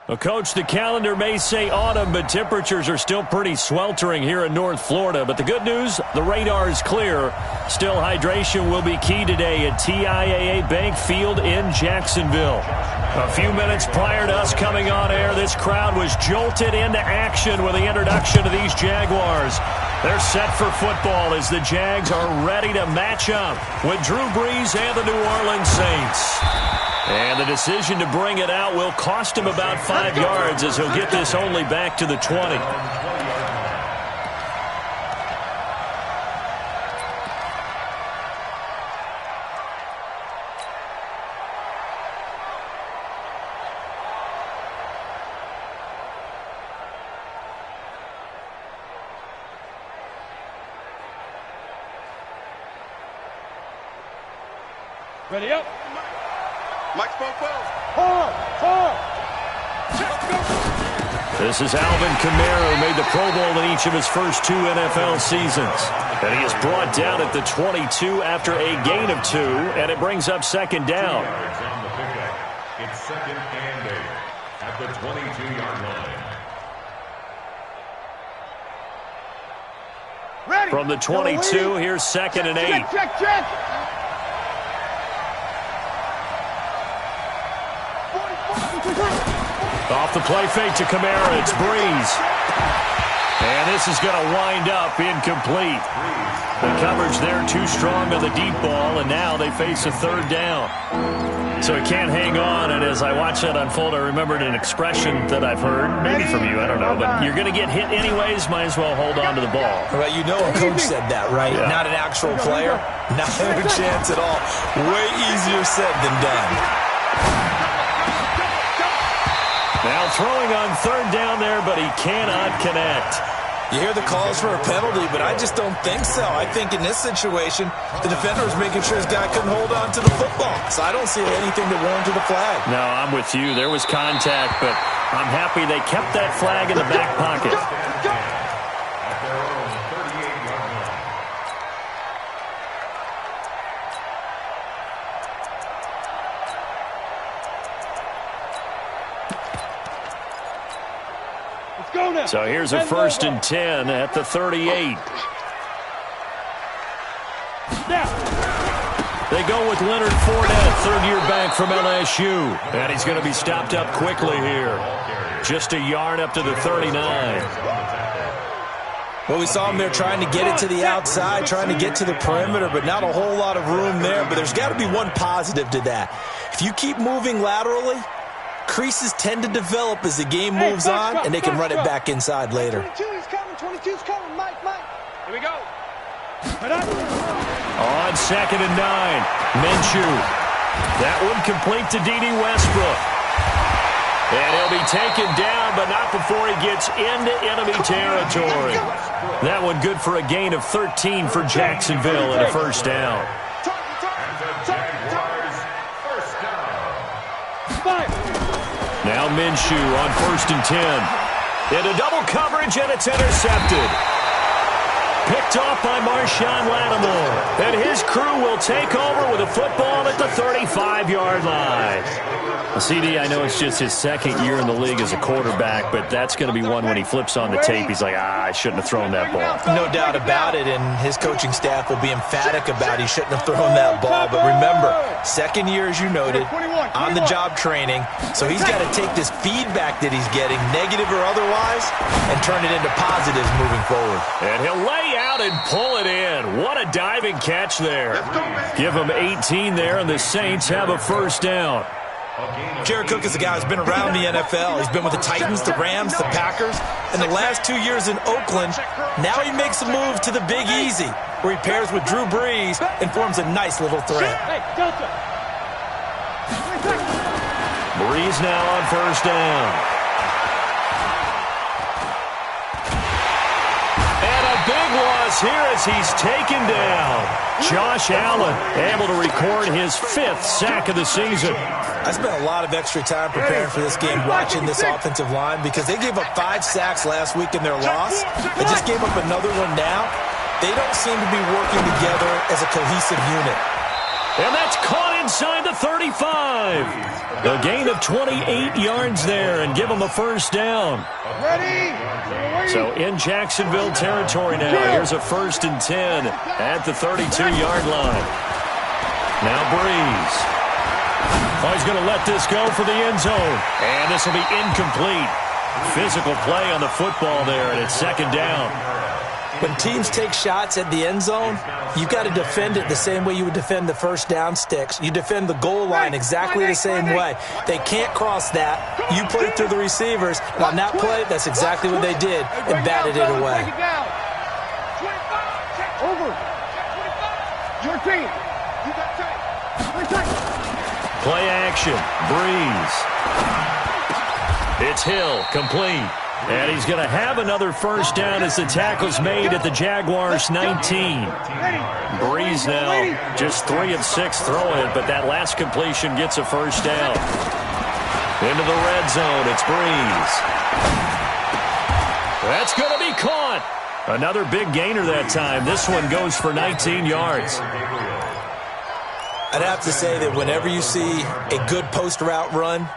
Well, Coach, the calendar may say autumn, but temperatures are still pretty sweltering here in North Florida. But the good news, the radar is clear. Still, hydration will be key today at TIAA Bank Field in Jacksonville. A few minutes prior to us coming on air, this crowd was jolted into action with the introduction of these Jaguars. They're set for football as the Jags are ready to match up with Drew Brees and the New Orleans Saints. And the decision to bring it out will cost him about 5 yards as he'll get this only back to the 20. Ready up. Mike spoke well. This is Alvin Kamara, who made the Pro Bowl in each of his first 2 NFL seasons. And he is brought down at the 22 after a gain of 2, and it brings up second down. It's second and 8 at the 22-yard line. Ready. From the 22, here's second and 8. Check. Off the play fake to Kamara, it's Brees. And this is going to wind up incomplete. The coverage there too strong on the deep ball, and now they face a third down. So he can't hang on, and as I watch that unfold, I remembered an expression that I've heard, maybe from you, I don't know, but you're going to get hit anyways, might as well hold on to the ball. Well, you know a coach said that, right? Yeah. Not an actual player. Not a chance at all. Way easier said than done. Now throwing on third down there, but he cannot connect. You hear the calls for a penalty, but I just don't think so. I think in this situation, the defender was making sure his guy couldn't hold on to the football. So I don't see anything to warrant a flag. No, I'm with you. There was contact, but I'm happy they kept that flag in the back pocket. At their own 38-yard line. Go now. So here's a first and 10 at the 38. Now. They go with Leonard Fournette, third-year back from LSU. And he's going to be stopped up quickly here. Just a yard up to the 39. Well, we saw him there trying to get it to the outside, trying to get to the perimeter, but not a whole lot of room there. But there's got to be one positive to that. If you keep moving laterally, creases tend to develop as the game moves on, and they can run it back inside later. 22's coming, 22's coming, Mike. Here we go. On second and 9, Minshew. That one complete to D.D. Westbrook. And he'll be taken down, but not before he gets into enemy territory. That one good for a gain of 13 for Jacksonville and a first down. Now Minshew on first and 10. Into double coverage, and it's intercepted. Picked off by Marshawn Lattimore. And his crew will take over with a football at the 35-yard line. CD, I know it's just his second year in the league as a quarterback, but that's going to be one when he flips on the tape. He's like, I shouldn't have thrown that ball. No doubt about it, and his coaching staff will be emphatic about he shouldn't have thrown that ball. But remember, second year, as you noted, on-the-job training, so he's got to take this feedback that he's getting, negative or otherwise, and turn it into positives moving forward. And he'll lay out and pull it in. What a diving catch there. Give him 18 there, and the Saints have a first down. Jared Cook is a guy who's been around the NFL. He's been with the Titans, the Rams, the Packers. And the last 2 years in Oakland, now he makes a move to the Big Easy, where he pairs with Drew Brees and forms a nice little threat. Brees now on first down. And a big loss here as he's taken down. Josh Allen able to record his 5th sack of the season. I spent a lot of extra time preparing for this game, watching this offensive line, because they gave up 5 sacks last week in their loss. They just gave up another one now. They don't seem to be working together as a cohesive unit. And that's caught inside the the 35. A gain of 28 yards there and give them a first down. Ready? So in Jacksonville territory now. Here's a 1st and 10 at the 32-yard line. Now Breeze. Oh, he's going to let this go for the end zone. And this will be incomplete. Physical play on the football there, and it's 2nd down. When teams take shots at the end zone, you've got to defend it the same way you would defend the first down sticks. You defend the goal line exactly the same way. They can't cross that. You play through the receivers. And on that play, that's exactly what they did and batted it away. Over. Your team. You got time. Play action. Breeze. It's Hill, complete. And he's going to have another first down as the tackle's made at the Jaguars' 19. Breeze now just 3 of 6 throwing it, but that last completion gets a first down. Into the red zone, it's Breeze. That's going to be caught. Another big gainer that time. This one goes for 19 yards. I'd have to say that whenever you see a good post route run,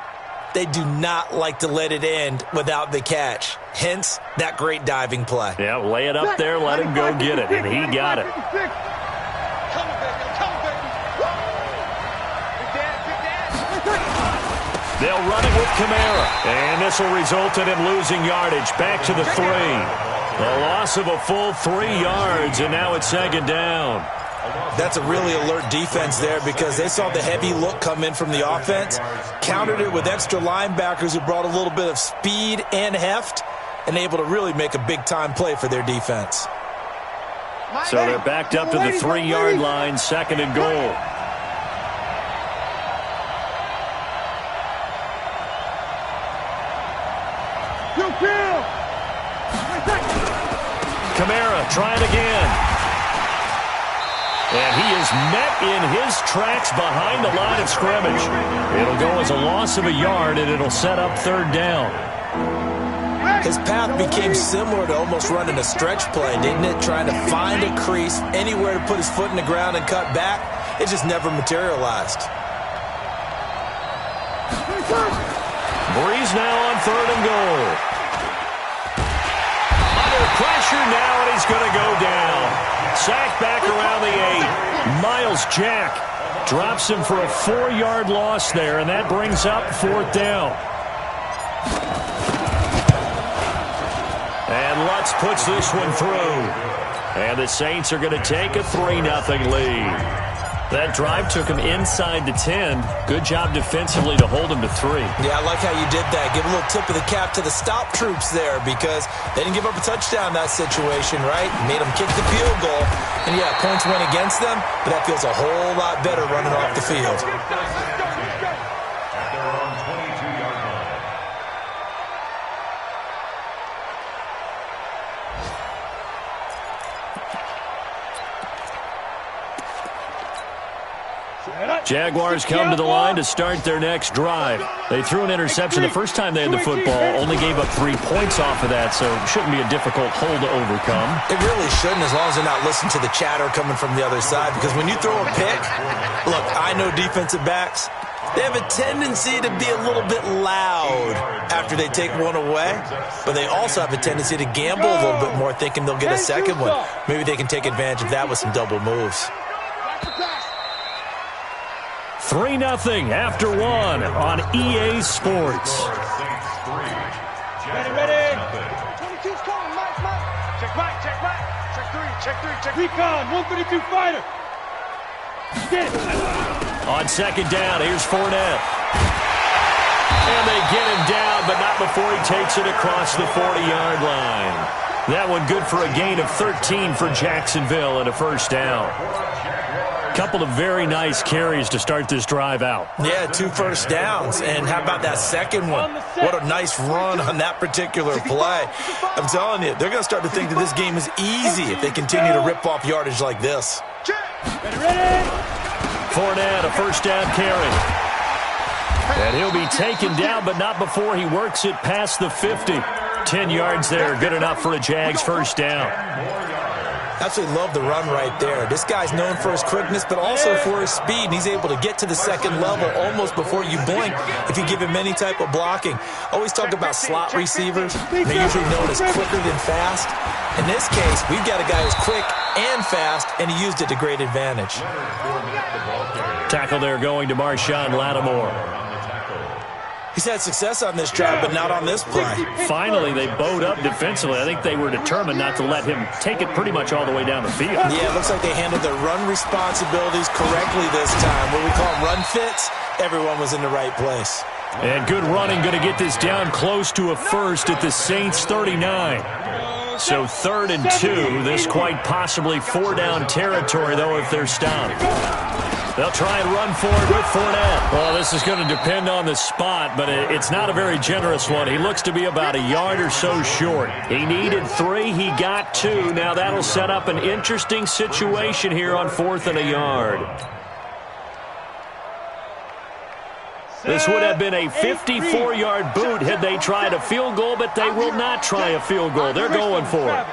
they do not like to let it end without the catch. Hence, that great diving play. Yeah, lay it up there, let him go get it, and he got it. They'll run it with Kamara, and this will result in him losing yardage. Back to the 3. A loss of a full 3 yards, and now it's 2nd down. That's a really alert defense there because they saw the heavy look come in from the offense, countered it with extra linebackers who brought a little bit of speed and heft, and able to really make a big-time play for their defense. So they're backed up to the 3-yard line, 2nd and goal. Kamara trying again. And he is met in his tracks behind the line of scrimmage. It'll go as a loss of a yard, and it'll set up 3rd down. His path became similar to almost running a stretch play, didn't it? Trying to find a crease, anywhere to put his foot in the ground and cut back. It just never materialized. Breeze now on 3rd and goal. Under pressure now, and he's going to go down. Sacked back around the 8. Miles Jack drops him for a 4-yard loss there, and that brings up 4th down. And Lutz puts this one through. And the Saints are going to take a 3-0 lead. That drive took him inside the 10. Good job defensively to hold him to 3. Yeah, I like how you did that. Give a little tip of the cap to the stop troops there because they didn't give up a touchdown in that situation, right? Made them kick the field goal. And, yeah, points went against them, but that feels a whole lot better running off the field. Jaguars come to the line to start their next drive. They threw an interception the first time they had the football, only gave up 3 points off of that, so it shouldn't be a difficult hole to overcome. It really shouldn't, as long as they're not listening to the chatter coming from the other side, because when you throw a pick, look, I know defensive backs, they have a tendency to be a little bit loud after they take one away, but they also have a tendency to gamble a little bit more, thinking they'll get a second one. Maybe they can take advantage of that with some double moves. 3-0 after 1 on EA Sports. Ready. 22's coming, Mike. Check right. Check 3. Recon, 132 fighter. Get it. On 2nd down, here's Fournette. And they get him down, but not before he takes it across the 40-yard line. That one good for a gain of 13 for Jacksonville and a first down. Couple of very nice carries to start this drive out. Yeah, 2 first downs. And how about that second one? What a nice run on that particular play. I'm telling you, they're going to start to think that this game is easy if they continue to rip off yardage like this. Ready. Fournette, a first down carry. And he'll be taken down, but not before he works it past the 50. 10 yards there, good enough for a Jags first down. Absolutely love the run right there. This guy's known for his quickness, but also for his speed. And he's able to get to the second level almost before you blink if you give him any type of blocking. Always talk about slot receivers. They're usually known as quicker than fast. In this case, we've got a guy who's quick and fast, and he used it to great advantage. Tackle there going to Marshawn Lattimore. He's had success on this drive, but not on this play. Finally, they bowed up defensively. I think they were determined not to let him take it pretty much all the way down the field. Yeah, it looks like they handled their run responsibilities correctly this time. What we call run fits, everyone was in the right place. And good running, going to get this down close to a first at the Saints 39. So 3rd and 2. This quite possibly 4-down territory, though, if they're stopped. They'll try and run for it with Fournette. Well, this is going to depend on the spot, but it's not a very generous one. He looks to be about a yard or so short. He needed 3. He got 2. Now that'll set up an interesting situation here on 4th and a yard. This would have been a 54-yard boot had they tried a field goal, but they will not try a field goal. They're going for it.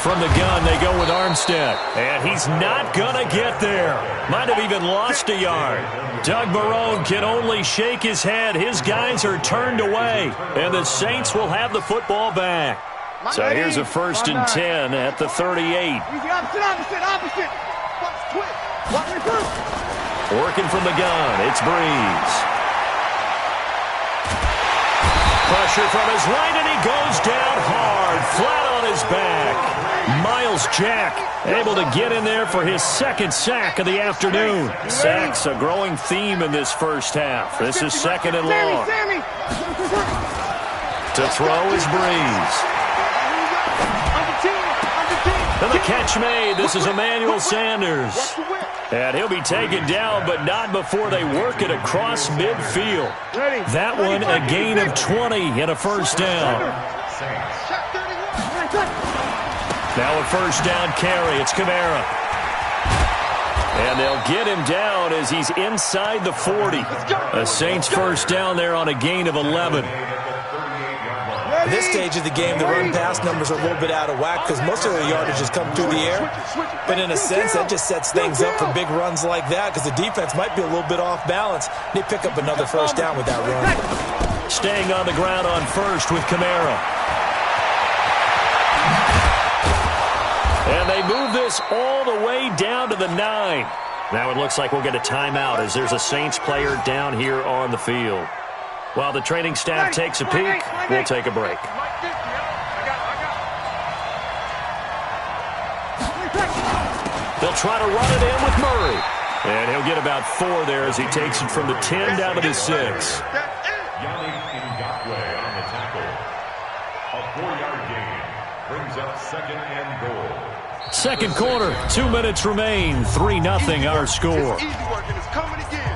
From the gun, they go with Armstead. And he's not going to get there. Might have even lost a yard. Doug Marrone can only shake his head. His guys are turned away. And the Saints will have the football back. So here's a 1st and 10 at the 38. Opposite. Working from the gun, it's Breeze. Pressure from his right, and he goes down hard, flat on his back. Miles Jack able to get in there for his 2nd sack of the afternoon. Sacks a growing theme in this first half. This is 2nd and long. To throw is Breeze. And the catch made. This is Emmanuel Sanders. And he'll be taken down, but not before they work it across midfield. That one a gain of 20 and a 1st down. Now a 1st down carry. It's Kamara. And they'll get him down as he's inside the 40. A Saints 1st down there on a gain of 11. At this stage of the game, the run-pass numbers are a little bit out of whack because most of the yardage has come through the air. But in a sense, that just sets things up for big runs like that because the defense might be a little bit off balance. They pick up another 1st down with that run. Staying on the ground on 1st with Kamara. And they move this all the way down to the 9. Now it looks like we'll get a timeout as there's a Saints player down here on the field. While the training staff takes a peek, we'll take a break. They'll try to run it in with Murray. And he'll get about 4 there as he takes it from the 10 down to the 6. On the tackle. A 4-yard gain brings up 2nd and goal. 2nd quarter, 2 minutes remain. 3-0 our score. Easy work, and it's coming again.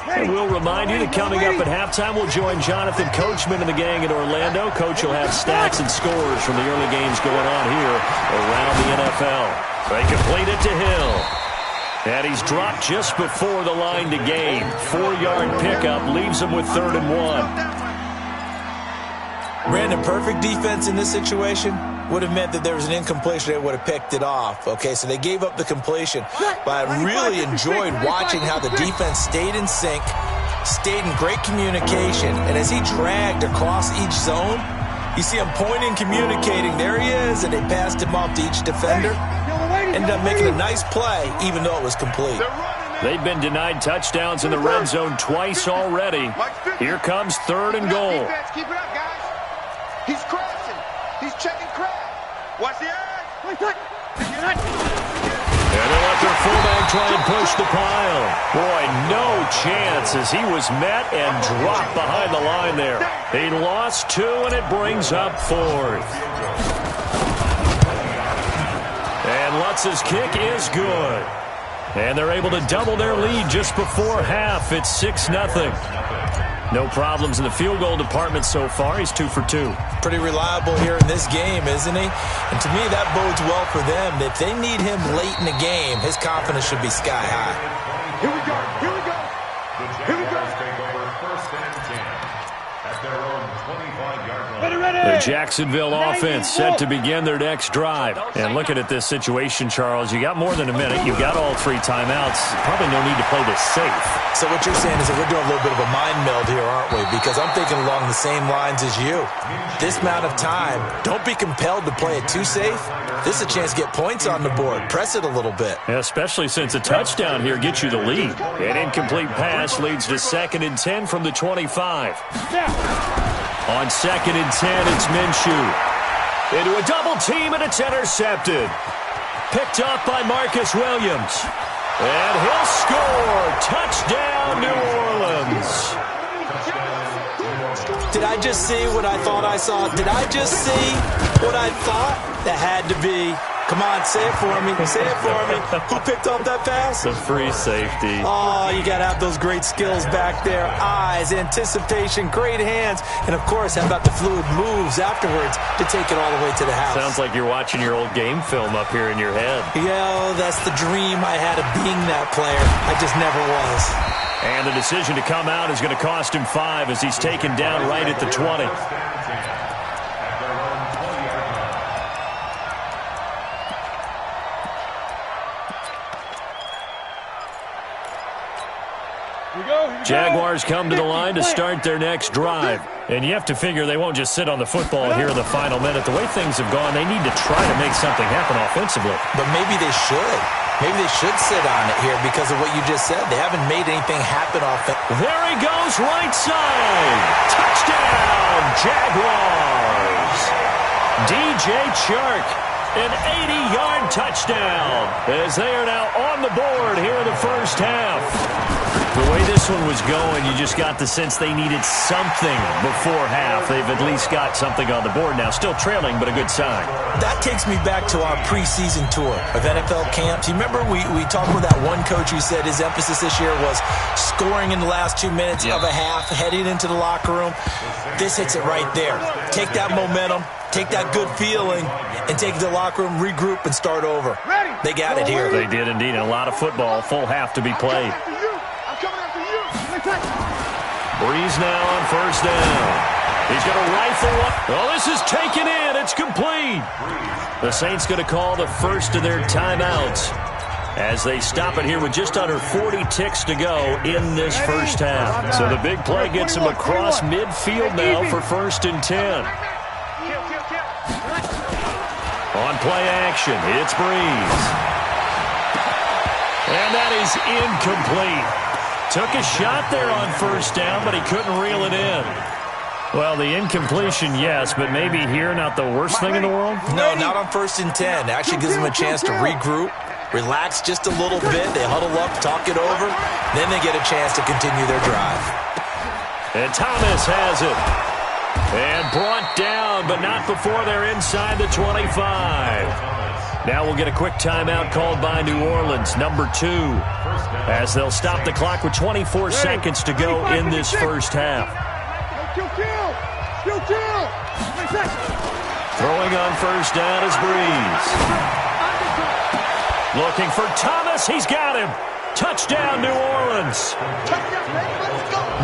And we'll remind you that coming up at halftime, we'll join Jonathan Coachman and the gang in Orlando. Coach will have stats and scores from the early games going on here around the NFL. They complete it to Hill. And he's dropped just before the line to gain. 4-yard pickup leaves him with 3rd and 1. Brandon, perfect defense in this situation would have meant that there was an incompletion. They would have picked it off. Okay, so they gave up the completion. But I really enjoyed watching how the defense stayed in sync, stayed in great communication, and as he dragged across each zone, you see him pointing, communicating. There he is, and they passed him off to each defender. Ended up making a nice play, even though it was complete. They've been denied touchdowns in the red zone twice already. Here comes 3rd and goal. Keep it up, guys. He's crashing. He's checking crash. Watch the edge. And they let their fullback try and push the pile. Boy, no chance as he was met and dropped behind the line there. He lost 2, and it brings up 4th. And Lutz's kick is good. And they're able to double their lead just before half. It's 6-0. No problems in the field goal department so far. He's 2 for 2. Pretty reliable here in this game, isn't he? And to me, that bodes well for them. If they need him late in the game, his confidence should be sky high. Here we go. Here we go. The Jaguars take over 1st and 10 at their own 20. The Jacksonville offense set to begin their next drive. And looking at this situation, Charles, you got more than a minute. You've got all 3 timeouts. Probably no need to play this safe. So what you're saying is that we're doing a little bit of a mind meld here, aren't we? Because I'm thinking along the same lines as you. This amount of time, don't be compelled to play it too safe. This is a chance to get points on the board. Press it a little bit. Yeah, especially since a touchdown here gets you the lead. An incomplete pass leads to 2nd and 10 from the 25. On 2nd and 10, it's Minshew. Into a double team, and it's intercepted. Picked up by Marcus Williams. And he'll score. Touchdown, New Orleans. Did I just see what I thought I saw? Did I just see what I thought? That had to be. Come on, say it for me. Say it for me. Who picked up that pass? The free safety. Oh, you got to have those great skills back there. Eyes, anticipation, great hands. And, of course, how about the fluid moves afterwards to take it all the way to the house? Sounds like you're watching your old game film up here in your head. Yeah, that's the dream I had of being that player. I just never was. And the decision to come out is going to cost him 5 as he's taken down right at the 20. Jaguars come to the line to start their next drive. And you have to figure they won't just sit on the football here in the final minute. The way things have gone, they need to try to make something happen offensively. But maybe they should. Maybe they should sit on it here because of what you just said. They haven't made anything happen offensively. There he goes, right side. Touchdown, Jaguars. DJ Chark, an 80-yard touchdown as they are now on the board here in the first half. The way this one was going, you just got the sense they needed something before half. They've at least got something on the board now. Still trailing, but a good sign. That takes me back to our preseason tour of NFL camps. You remember we talked with that one coach who said his emphasis this year was scoring in the last 2 minutes of a half, heading into the locker room. This hits it right there. Take that momentum, take that good feeling, and take it to the locker room, regroup, and start over. They got it here. They did indeed. And a lot of football, full half to be played. Breeze now on first down. He's going to rifle up. Oh, this is taken in. It's complete. The Saints going to call the first of their timeouts as they stop it here with just under 40 ticks to go in this first half. So the big play gets him across midfield now for 1st and 10. On play action, it's Breeze. And that is incomplete. Took a shot there on first down, but he couldn't reel it in. Well, the incompletion, yes, but maybe here not the worst thing in the world? No, not on 1st and 10. It actually gives them a chance to regroup, relax just a little bit. They huddle up, talk it over. Then they get a chance to continue their drive. And Thomas has it. And brought down, but not before they're inside the 25. Now we'll get a quick timeout called by New Orleans, number 2, as they'll stop the clock with 24 seconds to go in this first half. Throwing on first down is Breeze. Looking for Thomas. He's got him. Touchdown, New Orleans.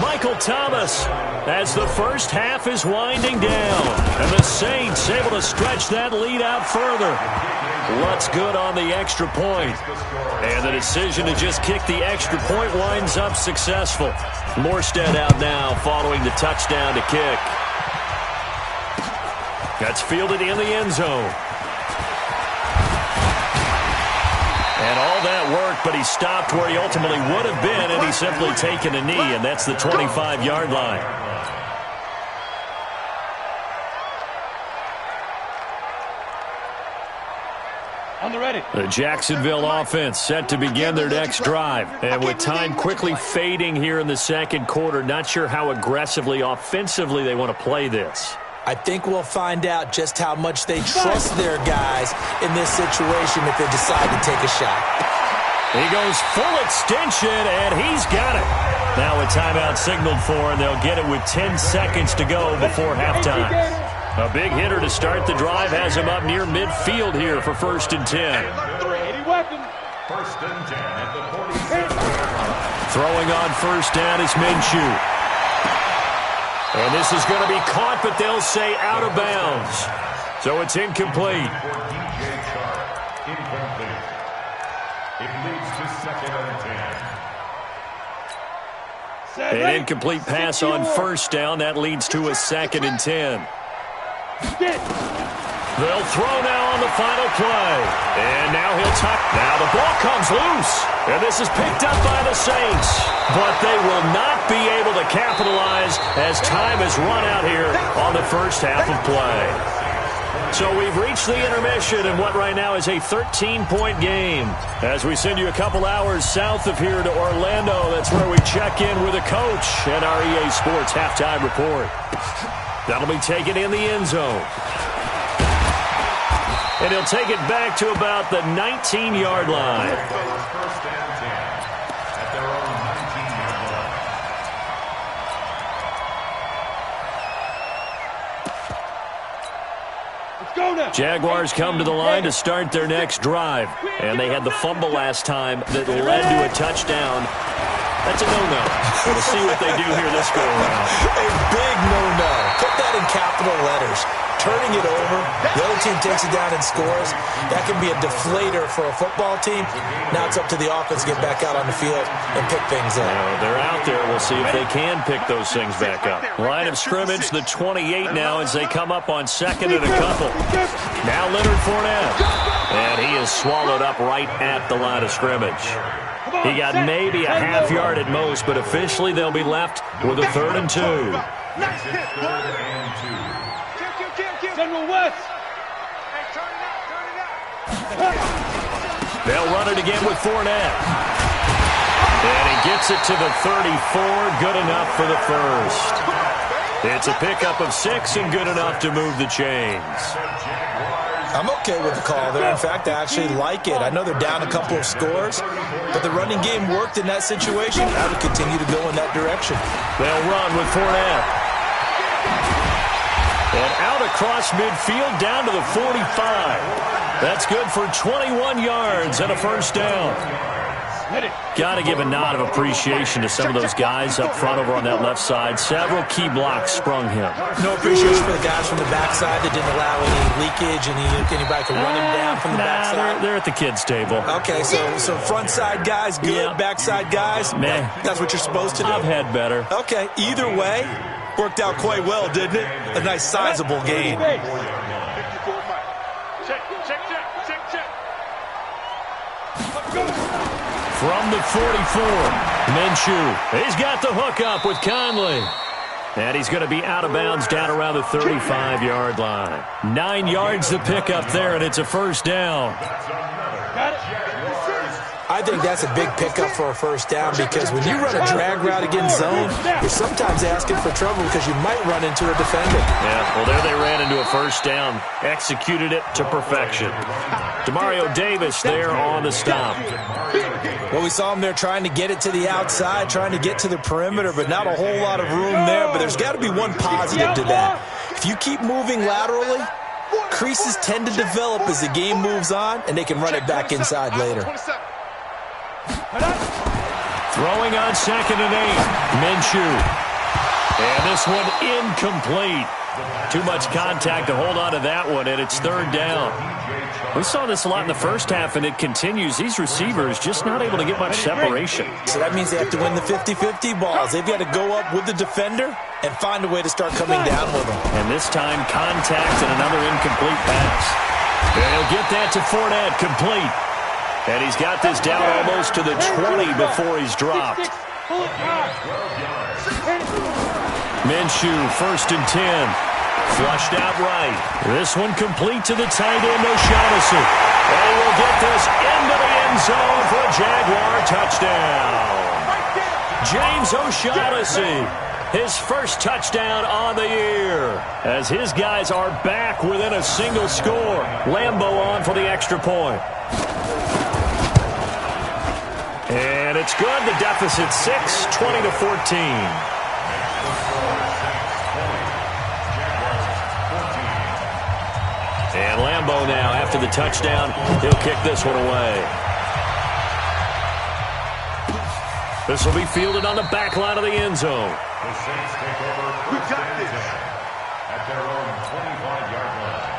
Michael Thomas as the first half is winding down. And the Saints able to stretch that lead out further. Lutz good on the extra point. And the decision to just kick the extra point winds up successful. Morstead out now following the touchdown to kick. That's fielded in the end zone. And all that worked, but he stopped where he ultimately would have been, and he's simply taken a knee, and that's the 25-yard line. On the ready. The Jacksonville offense set to begin their next drive. And with time quickly fading here in the second quarter, not sure how aggressively, offensively they want to play this. I think we'll find out just how much they trust their guys in this situation if they decide to take a shot. He goes full extension, and he's got it. Now a timeout signaled for, and they'll get it with 10 seconds to go before halftime. A big hitter to start the drive has him up near midfield here for 1st and 10. First and 10 at the 40. Throwing on first down is Minshew. And this is going to be caught, but they'll say out of bounds. So it's incomplete. Incomplete. It leads to 2nd and 10. An incomplete pass on first down. That leads to a 2nd and 10. They'll throw now on the final play. And now he'll tuck. Now the ball comes loose. And this is picked up by the Saints. But they will not be able to capitalize as time has run out here on the first half of play. So we've reached the intermission in what right now is a 13-point game. As we send you a couple hours south of here to Orlando, that's where we check in with a coach and our EA Sports halftime report. That'll be taken in the end zone. And he'll take it back to about the 19-yard line. First and 10 at their own 19-yard line. Jaguars come to the line to start their next drive. And they had the fumble last time that led to a touchdown. That's a no-no. We'll see what they do here this go-around. A big no-no. Put that in capital letters. Turning it over, the other team takes it down and scores. That can be a deflator for a football team. Now it's up to the offense to get back out on the field and pick things up. They're out there. We'll see if they can pick those things back up. Line of scrimmage, the 28 now as they come up on 2nd and a couple. Now Leonard Fournette. And he is swallowed up right at the line of scrimmage. He got maybe a half yard at most, but officially they'll be left with a 3rd and 2. Nice hit, 3rd and 2. General West. They'll run it again with Fournette. And he gets it to the 34. Good enough for the first. It's a pickup of 6 and good enough to move the chains. I'm okay with the call there. In fact, I actually like it. I know they're down a couple of scores, but the running game worked in that situation. I would continue to go in that direction. They'll run with Fournette. And out across midfield down to the 45. That's good for 21 yards and a first down. Got to give a nod of appreciation to some of those guys up front over on that left side. Several key blocks sprung him. No appreciation for the guys from the backside that didn't allow any leakage and anybody could run him down from the backside. They're at the kids' table. Okay, so front side guys good, yeah. Backside guys, man, that's what you're supposed to do. I've had better. Okay, either way, worked out quite well, didn't it? A nice sizable gain. From the 44, Minshew. He's got the hook up with Conley. And he's going to be out of bounds down around the 35-yard line. 9 yards to pick up there, and it's a first down. I think that's a big pickup for a first down because when you run a drag route against zone, you're sometimes asking for trouble because you might run into a defender. Yeah, well, there they ran into a first down. Executed it to perfection. Demario Davis there on the stop. Well, we saw him there trying to get it to the outside, trying to get to the perimeter, but not a whole lot of room there. But there's got to be one positive to that. If you keep moving laterally, creases tend to develop as the game moves on, and they can run it back inside later. Throwing on 2nd and 8. Minshew. And this one incomplete. Too much contact to hold on to that one, and it's 3rd down. We saw this a lot in the first half, and it continues. These receivers just not able to get much separation. So that means they have to win the 50-50 balls. They've got to go up with the defender and find a way to start coming down with them. And this time, contact and another incomplete pass. And he'll get that to Fournette, complete. And he's got this down almost to the 20 before he's dropped. Minshew, 1st and 10. Flushed out right. This one complete to the tight end, O'Shaughnessy. And he will get this into the end zone for a Jaguar touchdown. James O'Shaughnessy, his first touchdown on the year. As his guys are back within a single score. Lambeau on for the extra point. And it's good. The deficit 6, 20-14. And Lambeau now, after the touchdown, he'll kick this one away. This will be fielded on the back line of the end zone. The Saints take over first and 10 at their own 25-yard line.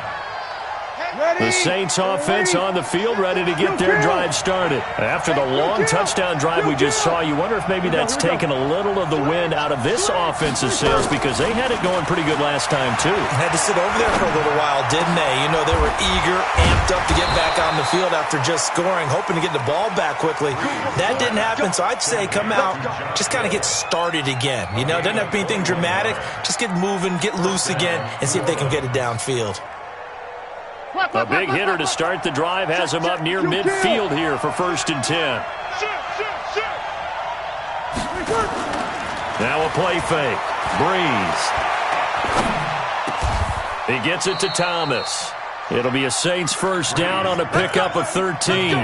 The Saints offense on the field, ready to get their drive started. After the long touchdown drive we just saw, you wonder if maybe that's taken a little of the wind out of this offensive sails, because they had it going pretty good last time, too. Had to sit over there for a little while, didn't they? You know, they were eager, amped up to get back on the field after just scoring, hoping to get the ball back quickly. That didn't happen, so I'd say come out, just kind of get started again. You know, doesn't have to be anything dramatic. Just get moving, get loose again, and see if they can get it downfield. A big hitter to start the drive has him up near midfield here for first and 10. Now a play fake. Breeze. He gets it to Thomas. It'll be a Saints first down on a pickup of 13.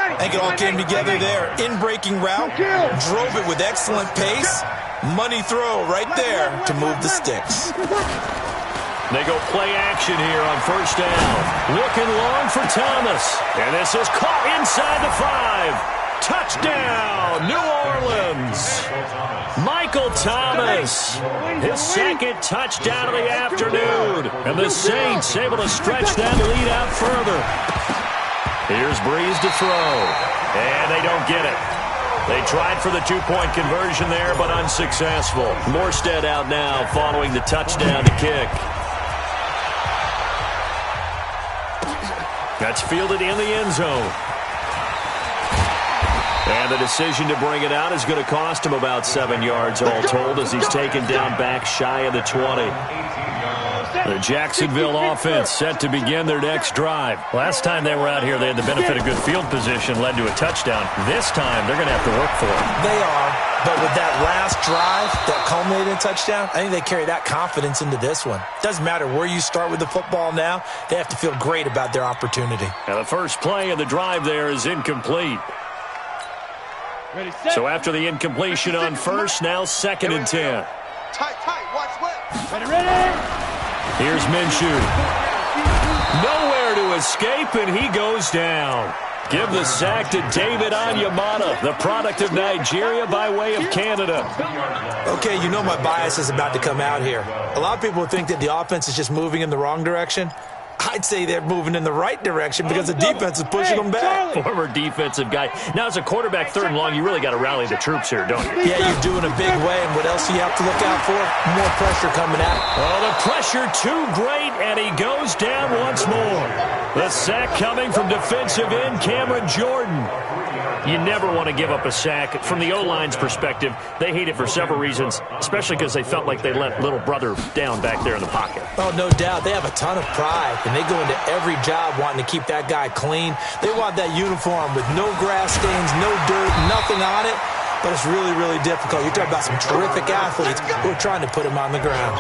I think it all came together there. In-breaking route, drove it with excellent pace. Money throw right there to move the sticks. They go play action here on first down. Looking long for Thomas. And this is caught inside the 5. Touchdown, New Orleans. Michael Thomas, his second touchdown of the afternoon. And the Saints able to stretch that lead out further. Here's Breeze to throw. And they don't get it. They tried for the two-point conversion there, but unsuccessful. Morstead out now following the touchdown to kick. That's fielded in the end zone. And the decision to bring it out is going to cost him about 7 yards all told, as he's taken down back shy of the 20. The Jacksonville offense set to begin their next drive. Last time they were out here, they had the benefit of good field position, led to a touchdown. This time, they're going to have to work for it. They are, but with that last drive that culminated in a touchdown, I think they carry that confidence into this one. Doesn't matter where you start with the football now, they have to feel great about their opportunity. And the first play of the drive there is incomplete. So after the incompletion on first, now second and 10. Tight, watch what? Ready. Here's Minshew. Nowhere to escape, and he goes down. Give the sack to David Onyemata, the product of Nigeria by way of Canada. Okay, you know my bias is about to come out here. A lot of people think that the offense is just moving in the wrong direction. I'd say they're moving in the right direction because the defense is pushing them back. Former defensive guy. Now, as a quarterback, third and long, you really got to rally the troops here, don't you? Yeah, you do in a big way. And what else do you have to look out for? More pressure coming out. Oh, the pressure too great, and he goes down once more. The sack coming from defensive end Cameron Jordan. You never want to give up a sack. From the O-line's perspective, they hate it for several reasons, especially because they felt like they let little brother down back there in the pocket. Oh, no doubt. They have a ton of pride, and they go into every job wanting to keep that guy clean. They want that uniform with no grass stains, no dirt, nothing on it, but it's really, really difficult. You're talking about some terrific athletes who are trying to put him on the ground.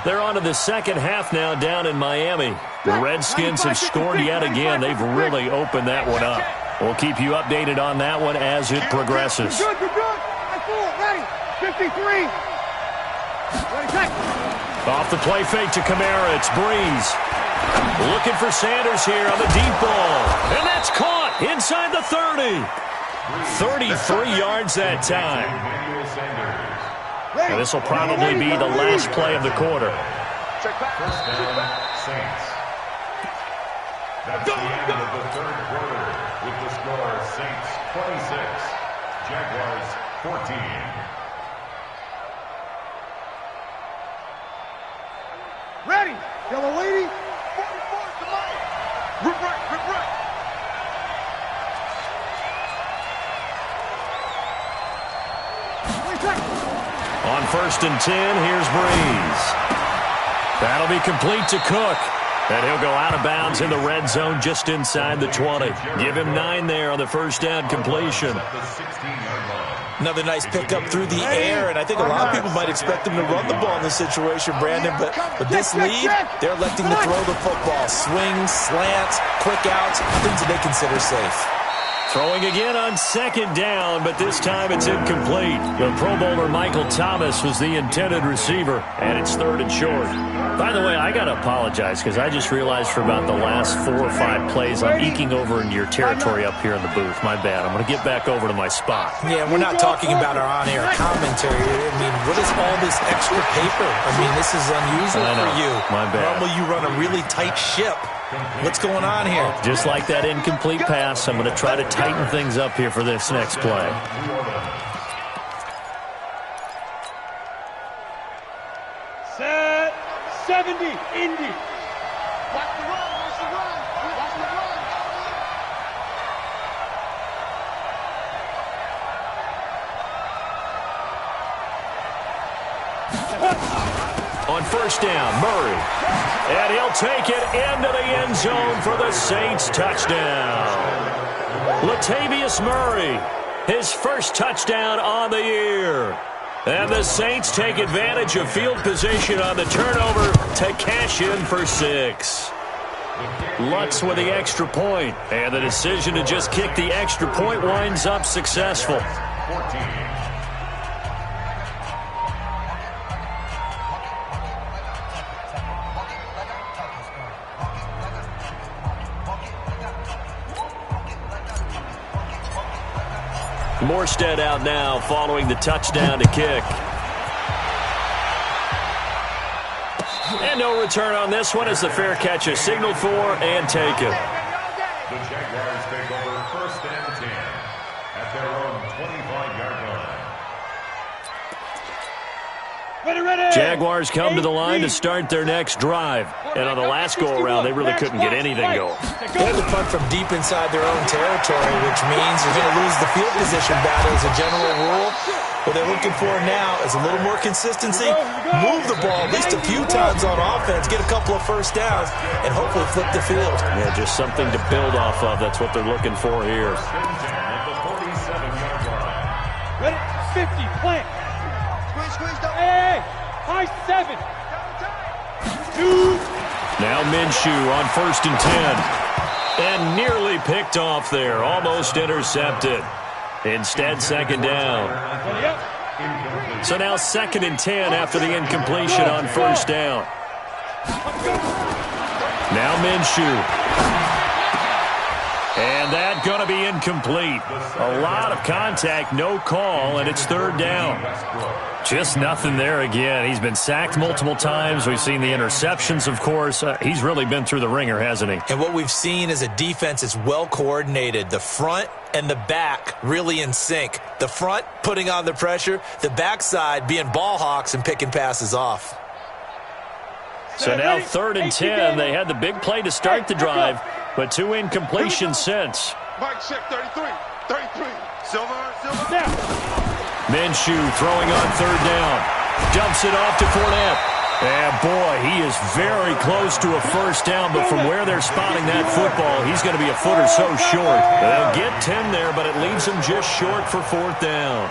They're on to the second half now down in Miami. The Redskins have scored yet again. They've really opened that one up. We'll keep you updated on that one as it progresses. You're good. Ready. 53. Ready, check. Off the play fake to Kamara. It's Breeze. Looking for Sanders here on the deep ball. And that's caught inside the 30. 33 yards that time. And this will probably be the last play of the quarter. First down, Saints. That's the end of the third quarter with the score Saints 26, Jaguars 14. Ready. Yellow lady. 44 to Mike. Rip right. On first and 10, here's Breeze. That'll be complete to Cook. And he'll go out of bounds in the red zone just inside the 20. Give him 9 there on the first down completion. Another nice pickup through the air, and I think a lot of people might expect him to run the ball in this situation, Brandon, but with this lead, they're electing to throw the football. Swings, slants, quick outs, things that they consider safe. Throwing again on second down, but this time it's incomplete. The Pro Bowler Michael Thomas was the intended receiver, and it's 3rd and short. By the way, I got to apologize because I just realized for about the last 4 or 5 plays I'm eking over into your territory up here in the booth. My bad. I'm going to get back over to my spot. Yeah, we're not talking about our on-air commentary. I mean, what is all this extra paper? I mean, this is unusual for you. My bad. Normally you run a really tight ship. What's going on here? Just like that incomplete pass, I'm going to try to tighten things up here for this next play. Set 70, Indy. Watch the run, watch the run, watch the run. On first down, Murray. And he'll take it into the end zone for the Saints touchdown. Latavius Murray, his first touchdown on the year. And the Saints take advantage of field position on the turnover to cash in for 6. Lutz with the extra point, and the decision to just kick the extra point winds up successful. 14. Morstead out now following the touchdown to kick. And no return on this one as the fair catch is signaled for and taken. The Jaguars take over 1st and 10 at their own 25-yard line. Ready. Jaguars come to the line to start their next drive. And on the last go-around, they really couldn't get anything going. They had to punt from deep inside their own territory, which means you're going to lose the field position battle as a general rule. What they're looking for now is a little more consistency, move the ball at least a few times on offense, get a couple of first downs, and hopefully flip the field. Yeah, just something to build off of. That's what they're looking for here. At the 47-yard line. Ready, 50, plant. Squeeze, don't. Hey, high 7. 2. Now Minshew on 1st and 10. And nearly picked off there, almost intercepted. Instead, 2nd down. So now 2nd and 10 after the incompletion on 1st down. Now Minshew. And that going to be incomplete. A lot of contact, no call, and it's 3rd down. Just nothing there again. He's been sacked multiple times. We've seen the interceptions, of course. He's really been through the ringer, hasn't he? And what we've seen is a defense is well coordinated. The front and the back really in sync. The front putting on the pressure, the backside being ball hawks and picking passes off. So now 3rd and 10. They had the big play to start the drive, but 2 incompletions since. Mike, check 33. 33. Silver. Minshew throwing on 3rd down. Dumps it off to Fournette. And boy, he is very close to a first down, but from where they're spotting that football, he's going to be a foot or so short. They'll get 10 there, but it leaves him just short for 4th down.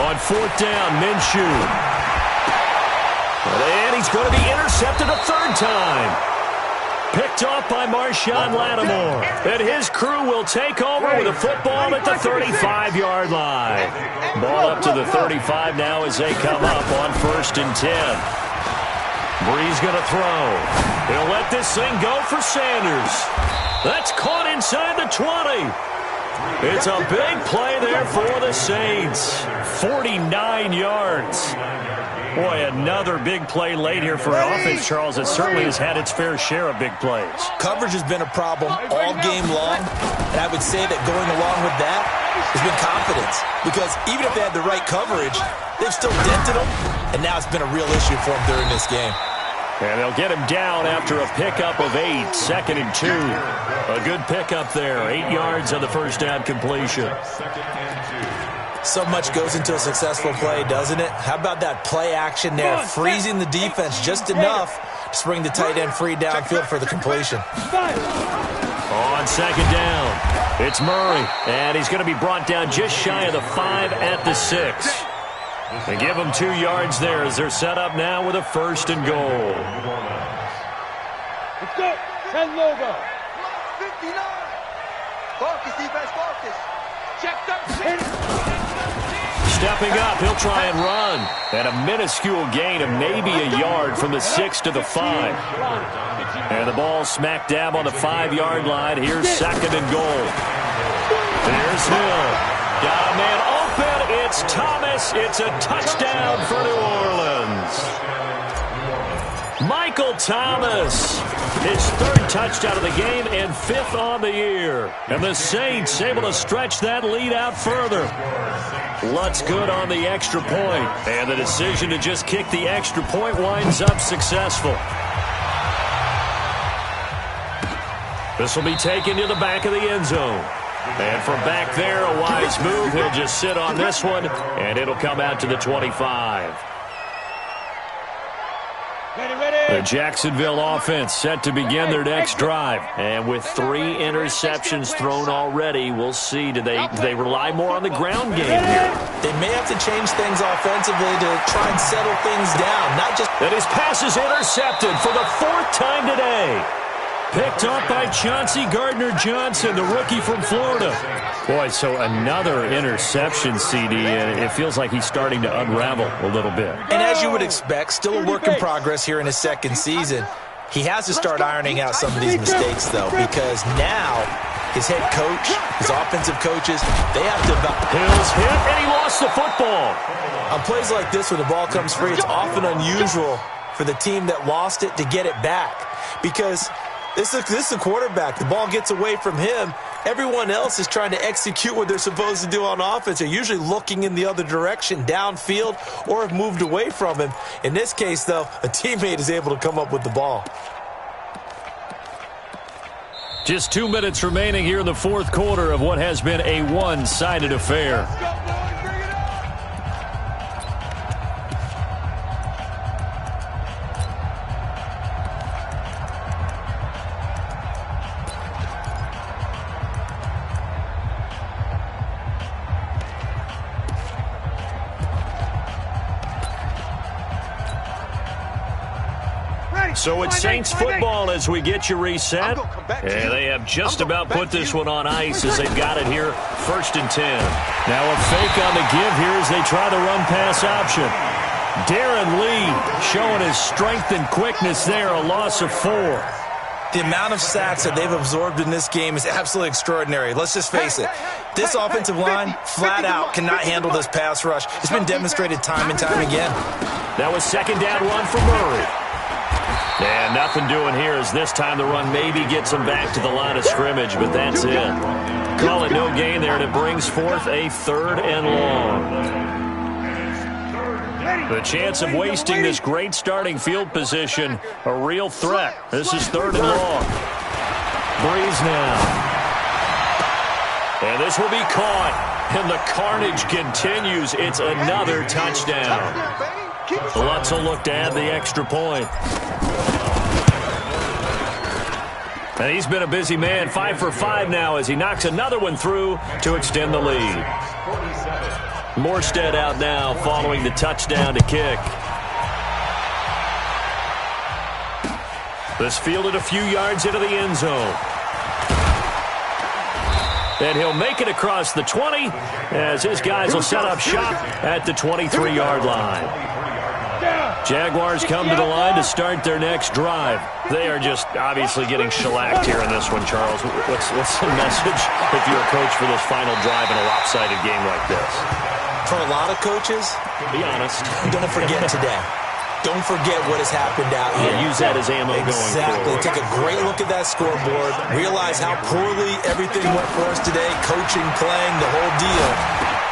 On 4th down, Minshew. And he's going to be intercepted a 3rd time. Picked off by Marshawn Lattimore. And his crew will take over with a football at the 35-yard line. Ball up to the 35 now as they come up on 1st and 10. Brees going to throw. He'll let this thing go for Sanders. That's caught inside the 20. It's a big play there for the Saints. 49 yards. Boy, another big play late here for an offense, Charles. It certainly has had its fair share of big plays. Coverage has been a problem all game long, and I would say that going along with that has been confidence. Because even if they had the right coverage, they've still dented them, and now it's been a real issue for them during this game. And they'll get him down after a pickup of 8, 2nd and 2. A good pickup there, 8 yards on the first down completion. So much goes into a successful play, doesn't it? How about that play action there, freezing the defense just enough to bring the tight end free downfield for the completion. On 2nd down, it's Murray, and he's going to be brought down just shy of the 5 at the 6. They give them 2 yards there as they're set up now with a 1st and goal. Let's go. 10 logo. 59. Focus, defense, focus. Check 13. Stepping up, he'll try and run. And a minuscule gain of maybe a yard from the 6 to the 5. And the ball smack dab on the 5-yard line. Here's 2nd and goal. There's Hill. Got a man open. It's Thomas. It's a touchdown for New Orleans. Michael Thomas, his 3rd touchdown of the game and 5th on the year. And the Saints able to stretch that lead out further. Lutz good on the extra point. And the decision to just kick the extra point winds up successful. This will be taken to the back of the end zone. And from back there, a wise move. He'll just sit on this one, and it'll come out to the 25. The Jacksonville offense set to begin their next drive. And with 3 interceptions thrown already, we'll see. Do they rely more on the ground game here? They may have to change things offensively to try and settle things down. Not just. And his pass is intercepted for the 4th time today. Picked up by Chauncey Gardner-Johnson, the rookie from Florida. Boy, so another interception, CD, and it feels like he's starting to unravel a little bit. And as you would expect, still a work in progress here in his 2nd season. He has to start ironing out some of these mistakes, though, because now his head coach, his offensive coaches, they have to. Hill's hit, and he lost the football. On plays like this, when the ball comes free, it's often unusual for the team that lost it to get it back, because this is the quarterback. The ball gets away from him. Everyone else is trying to execute what they're supposed to do on offense. They're usually looking in the other direction, downfield, or have moved away from him. In this case, though, a teammate is able to come up with the ball. Just 2 minutes remaining here in the 4th quarter of what has been a one-sided affair. So it's Saints football as we get you reset. And they have just about put this one on ice as they've got it here, 1st and 10. Now a fake on the give here as they try the run-pass option. Darren Lee showing his strength and quickness there, a loss of 4. The amount of sacks that they've absorbed in this game is absolutely extraordinary. Let's just face it. This offensive line, flat out, cannot handle this pass rush. It's been demonstrated time and time again. That was 2nd down run for Murray. And nothing doing here as this time the run maybe gets them back to the line of scrimmage, but that's it. Call it no gain there, and it brings forth a 3rd and long. The chance of wasting this great starting field position, a real threat. This is 3rd and long. Breeze now. And this will be caught, and the carnage continues. It's another touchdown. Lutz will look to add the extra point. And he's been a busy man, 5 for 5 now as he knocks another one through to extend the lead. Morstead out now following the touchdown to kick. This fielded a few yards into the end zone. And he'll make it across the 20 as his guys will set up shop at the 23-yard line. Jaguars come to the line to start their next drive. They are just obviously getting shellacked here in this one, Charles. What's the message if you're a coach for this final drive in a lopsided game like this? For a lot of coaches, be honest, don't forget today. Don't forget what has happened out here. Yeah, use that as ammo going forward. Exactly. Take a great look at that scoreboard. Realize how poorly everything went for us today. Coaching, playing, the whole deal.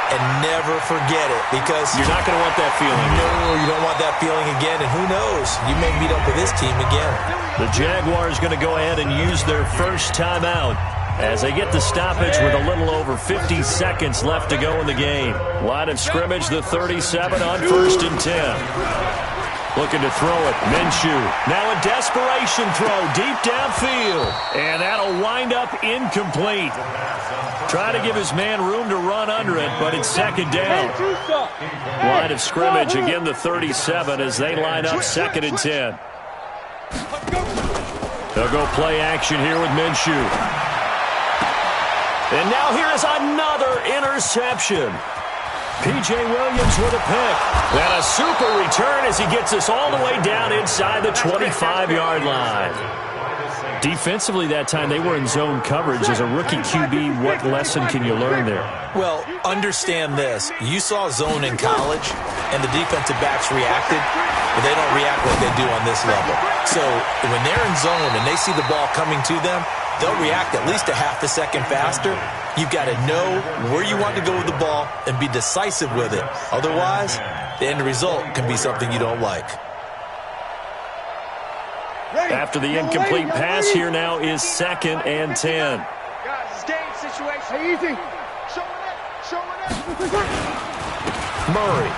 And never forget it, because you're not going to want that feeling. No, you don't want that feeling again. And who knows? You may meet up with this team again. The Jaguars going to go ahead and use their first timeout as they get the stoppage with a little over 50 seconds left to go in the game. Line of scrimmage, the 37 on 1st and 10. Looking to throw it. Minshew. Now a desperation throw deep downfield. And that'll wind up incomplete. Try to give his man room to run under it, but it's second down. Line of scrimmage, again the 37 as they line up 2nd and 10. They'll go play action here with Minshew. And now here is another interception. P.J. Williams with a pick. And a super return as he gets us all the way down inside the 25-yard line. Defensively that time, they were in zone coverage. As a rookie QB, what lesson can you learn there? Well, understand this. You saw zone in college, and the defensive backs reacted, but they don't react like they do on this level. So when they're in zone and they see the ball coming to them, they'll react at least a half a second faster. You've got to know where you want to go with the ball and be decisive with it. Otherwise, the end result can be something you don't like. After the incomplete pass, here now is 2nd and 10. Guys, it's game situation. Hey, easy. Showing it. Murray.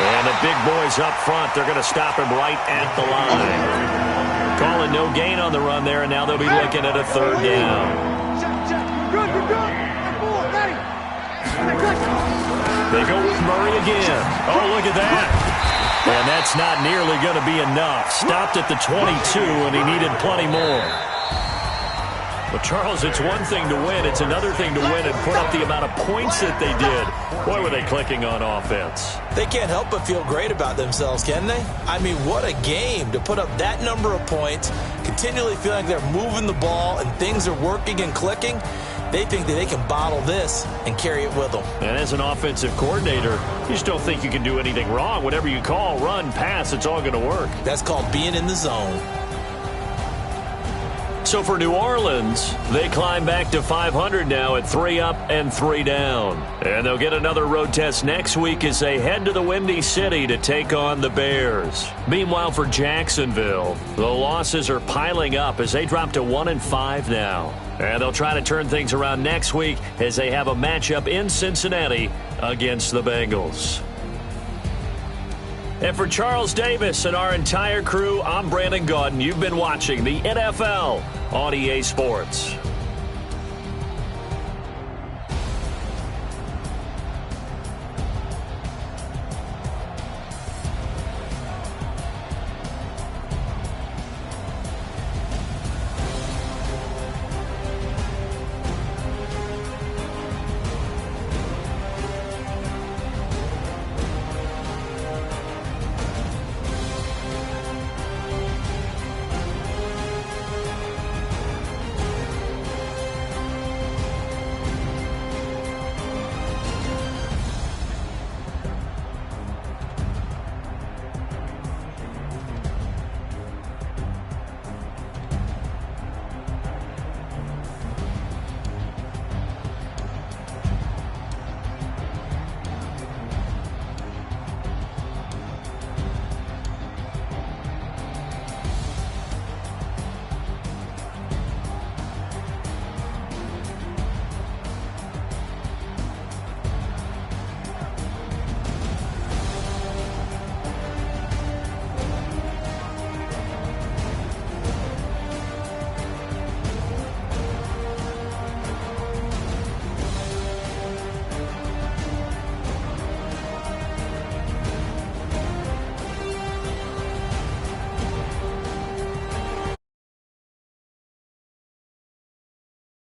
And the big boys up front. They're going to stop him right at the line. Calling no gain on the run there, and now they'll be looking at a 3rd down. Good. Ready. They go with Murray again. Oh, look at that. And that's not nearly going to be enough. Stopped at the 22, and he needed plenty more. But, Charles, it's one thing to win. It's another thing to win and put up the amount of points that they did. Boy, were they clicking on offense. They can't help but feel great about themselves, can they? I mean, what a game to put up that number of points, continually feeling like they're moving the ball and things are working and clicking. They think that they can bottle this and carry it with them. And as an offensive coordinator, you just don't think you can do anything wrong. Whatever you call, run, pass, it's all going to work. That's called being in the zone. So for New Orleans, they climb back to 500 now at 3 up and 3 down. And they'll get another road test next week as they head to the Windy City to take on the Bears. Meanwhile, for Jacksonville, the losses are piling up as they drop to 1-5 now. And they'll try to turn things around next week as they have a matchup in Cincinnati against the Bengals. And for Charles Davis and our entire crew, I'm Brandon Gaudin. You've been watching the NFL on EA Sports.